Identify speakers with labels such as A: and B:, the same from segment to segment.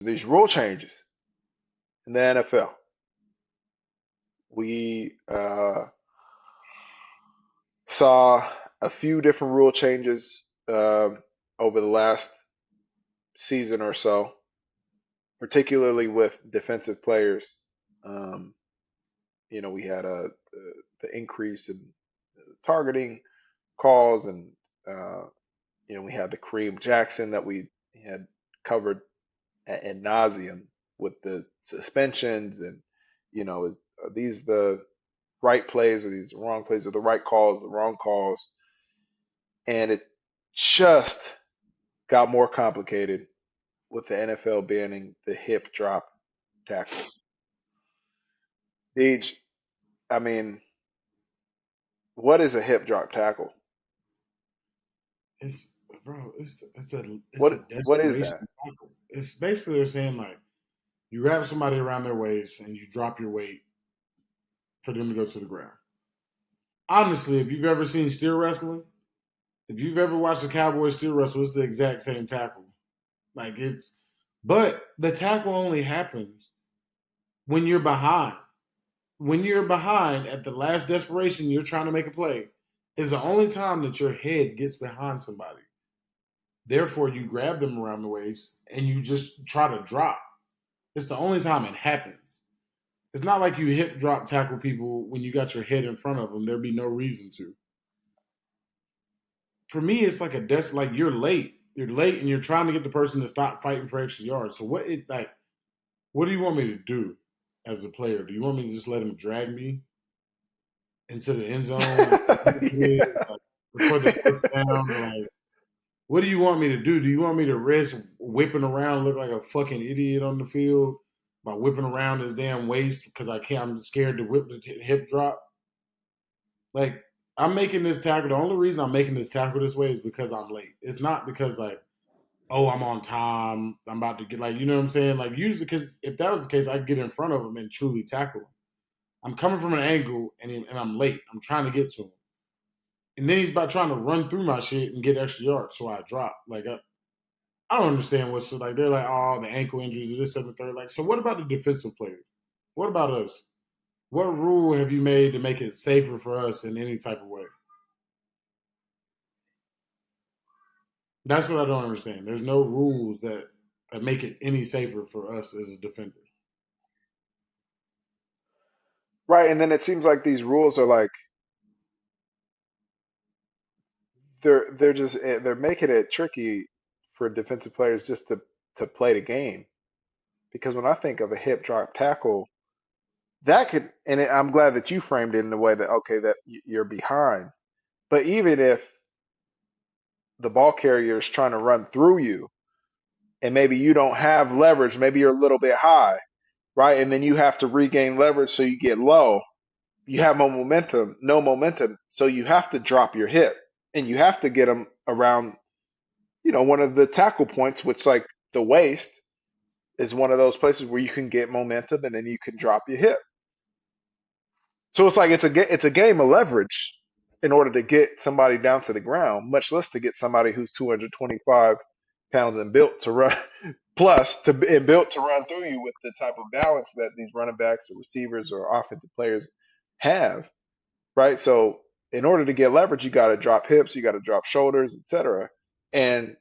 A: these rule changes in the NFL. We saw a few different rule changes over the last season or so, particularly with defensive players. Um, we had the increase in targeting calls, and uh, we had the Kareem Jackson that we had covered ad nauseum with the suspensions, and are these the right plays, or these the wrong plays, or the right calls, the wrong calls, and it just got more complicated with the NFL banning the hip drop tackle. Deej, I mean, what is a hip drop tackle?
B: It's bro, it's a
A: What is that?
B: desperation tackle. It's basically they're saying like you wrap somebody around their waist and you drop your weight for them to go to the ground. Honestly, if you've ever seen steer wrestling, if you've ever watched a cowboy steer wrestle, it's the exact same tackle. Like it's, but the tackle only happens when you're behind. When you're behind at the last desperation, you're trying to make a play. Is the only time that your head gets behind somebody. Therefore, you grab them around the waist and you just try to drop. It's the only time it happens. It's not like you hip drop tackle people when you got your head in front of them. There'd be no reason to. For me, it's like a like you're late. You're late and you're trying to get the person to stop fighting for extra yards. So what do you want me to do as a player? Do you want me to just let him drag me into the end zone?
A: Yeah.
B: Like, record the first down? Like, what do you want me to do? Do you want me to risk whipping around, look like a fucking idiot on the field by whipping around his damn waist because I can't? I'm scared to whip the hip drop. Like I'm making this tackle. The only reason I'm making this tackle this way is because I'm late. It's not because like, oh, I'm on time. I'm about to get like, you know what I'm saying? Like usually, because if that was the case, I'd get in front of him and truly tackle him. I'm coming from an angle and I'm late. I'm trying to get to him, and then he's about trying to run through my shit and get extra yards, so I drop. Like I don't understand what's like. They're like, oh, the ankle injuries, this, and the third. Like, so what about the defensive players? What about us? What rule have you made to make it safer for us in any type of way? That's what I don't understand. There's no rules that make it any safer for us as a defender.
A: Right, and then it seems like these rules are like they're making it tricky for defensive players just to play the game. Because when I think of a hip drop tackle, that could, and I'm glad that you framed it in the way that okay, that you're behind. But even if the ball carrier is trying to run through you, and maybe you don't have leverage, maybe you're a little bit high, right? And then you have to regain leverage, so you get low. You have no momentum, so you have to drop your hip, and you have to get them around, one of the tackle points, which like the waist is one of those places where you can get momentum, and then you can drop your hip. So it's like it's a game of leverage in order to get somebody down to the ground, much less to get somebody who's 225 pounds and built to run plus to and built to run through you with the type of balance that these running backs or receivers or offensive players have, right? So in order to get leverage, you got to drop hips, you got to drop shoulders, etc. And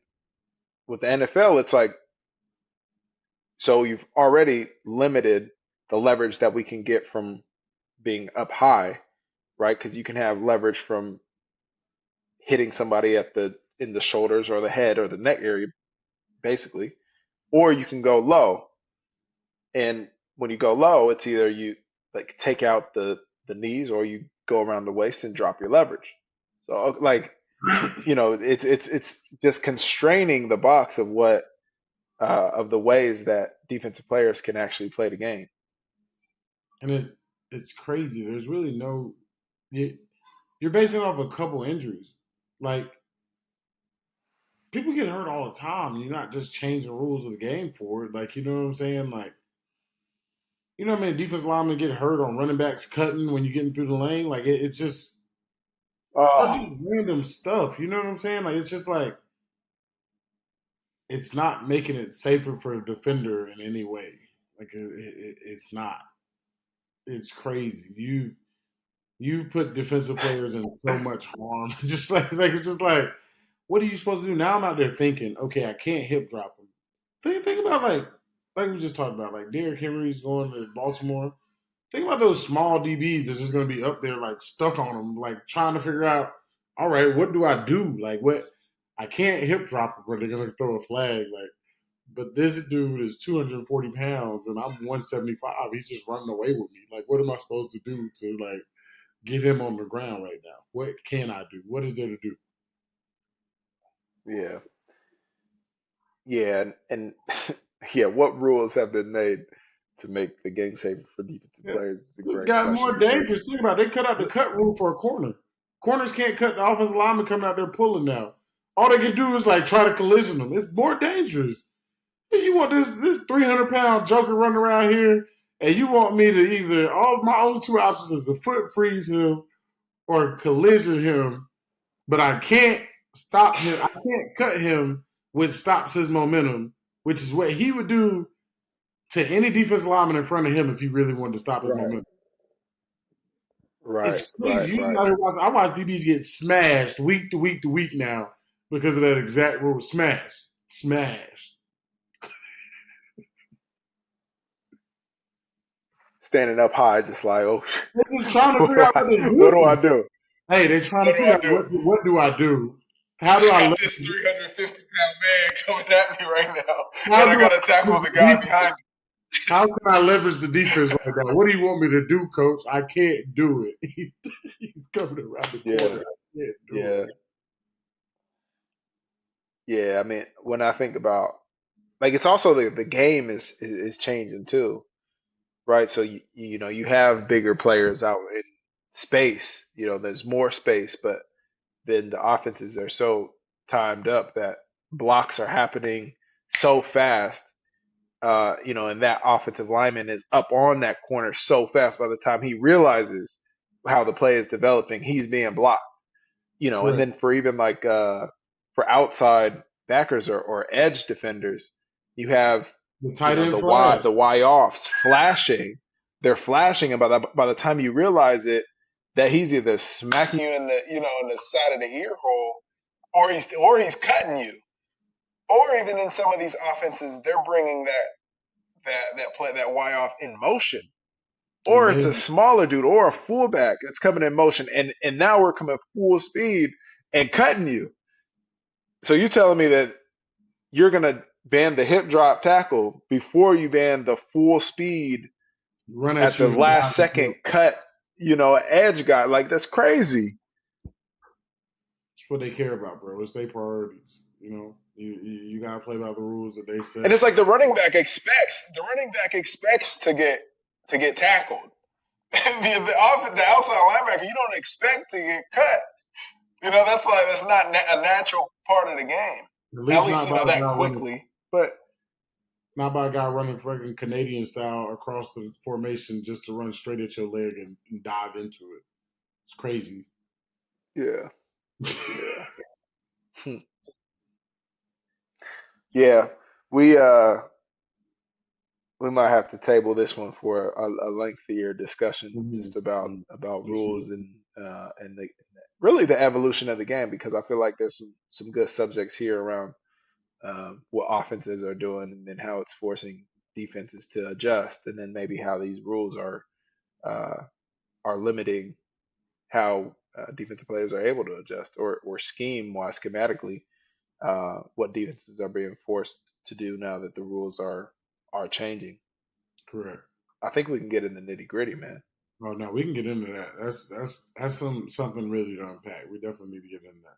A: with the NFL, it's like so you've already limited the leverage that we can get from being up high, right? Because you can have leverage from hitting somebody in the shoulders or the head or the neck area, basically, or you can go low. And when you go low, it's either you like take out the knees or you go around the waist and drop your leverage. So like it's just constraining the box of what of the ways that defensive players can actually play the game.
B: And it's crazy. There's really no you, you're basing it off a couple injuries. Like people get hurt all the time. You're not just changing rules of the game for it. Like you know what I'm saying? Like you know what I mean? Defense linemen get hurt on running backs cutting when you're getting through the lane. Like it's just or
A: Oh,
B: just random stuff. You know what I'm saying? Like it's just like it's not making it safer for a defender in any way. Like it's not. It's crazy. You put defensive players in so much harm. Just like it's just like, what are you supposed to do? Now I'm out there thinking, okay, I can't hip drop him. Think about like we just talked about, like Derrick Henry's going to Baltimore. Think about those small DBs that's just going to be up there like stuck on them, like trying to figure out, all right, what do I do? Like what? I can't hip drop him, or they're going to throw a flag. Like, but this dude is 240 pounds and I'm 175. He's just running away with me. Like, what am I supposed to do to like get him on the ground right now? What can I do? What is there to do?
A: Yeah, yeah, and yeah, what rules have been made to make the game safer for defensive
B: Yeah.
A: players is a
B: It's
A: great
B: gotten
A: question
B: more
A: because
B: dangerous. Think about it. They cut out the cut rule for a corner. Corners can't cut the offensive lineman coming out there pulling now. All they can do is like try to collision them. It's more dangerous. You want this 300-pound joker running around here, and you want me to either all my only two options is to foot freeze him or collision him, but I can't stop him. I can't cut him, which stops his momentum, which is what he would do to any defense lineman in front of him if he really wanted to stop his
A: right,
B: momentum.
A: right,
B: It's
A: right,
B: crazy. You just
A: right.
B: out here I watch DBs get smashed week to week to week now because of that exact rule. Smashed. Smashed.
A: Standing up high, just like, oh,
B: They're just trying to
A: what
B: figure
A: do
B: out what to
A: what do
B: do.
A: I do?
B: Hey, they're trying to
A: What do
B: figure
A: I
B: out
A: do?
B: what do I do? How do
A: I
B: I
A: got this
B: leverage,
A: 350-pound man coming at me right now,
B: how
A: and I
B: do I
A: got to tackle
B: leverage
A: the
B: the
A: guy
B: defense?
A: behind
B: How can I leverage the defense right now? What do you want me to do, coach? I can't do it. He's coming around the
A: you.
B: corner.
A: Yeah,
B: I can't do
A: yeah, yeah. I mean, when I think about like, it's also the game is changing too, right? So you know you have bigger players out in space. You know, there's more space, but then the offenses are so timed up that blocks are happening so fast. You know, and that offensive lineman is up on that corner so fast by the time he realizes how the play is developing, he's being blocked. You
B: it.
A: know, and
B: Correct.
A: then for even like for outside backers or edge defenders, you have
B: The
A: you
B: tight
A: know
B: end flash.
A: the Y offs flashing. They're flashing, and by the time you realize it, that he's either smacking you in the in the side of the ear hole, or he's cutting you, or even in some of these offenses, they're bringing that play that Y off in motion,
B: And
A: or it's a
B: then
A: smaller dude or a fullback that's coming in motion, and now we're coming full speed and cutting you. So you're telling me that you're gonna ban the hip drop tackle before you ban the full speed
B: run
A: at
B: at
A: the
B: you and
A: last
B: dive into
A: second
B: it.
A: cut, edge guy. Like that's crazy.
B: It's what they care about, bro. It's their priorities. You gotta play by the rules that they
A: And
B: set.
A: it's like the running back expects to get tackled. The outside linebacker, you don't expect to get cut. That's not a natural part of the game.
B: At
A: At
B: least
A: least
B: not by a
A: that
B: guy running,
A: quickly. But
B: not by a guy running fucking Canadian style across the formation just to run straight at your leg and dive into it. It's crazy.
A: yeah, yeah, yeah. We we might have to table this one for a lengthier discussion, just
B: Mhm.
A: about
B: Just for
A: rules and really the evolution of the game, because I feel like there's some good subjects here around what offenses are doing and then how it's forcing defenses to adjust, and then maybe how these rules uh, are limiting how defensive players are able to adjust or scheme wise schematically what defenses are being forced to do now that the rules are changing.
B: correct.
A: I think we can get in the nitty gritty, man.
B: Oh no, we can get into that. That's something really to unpack. We definitely need to get into that.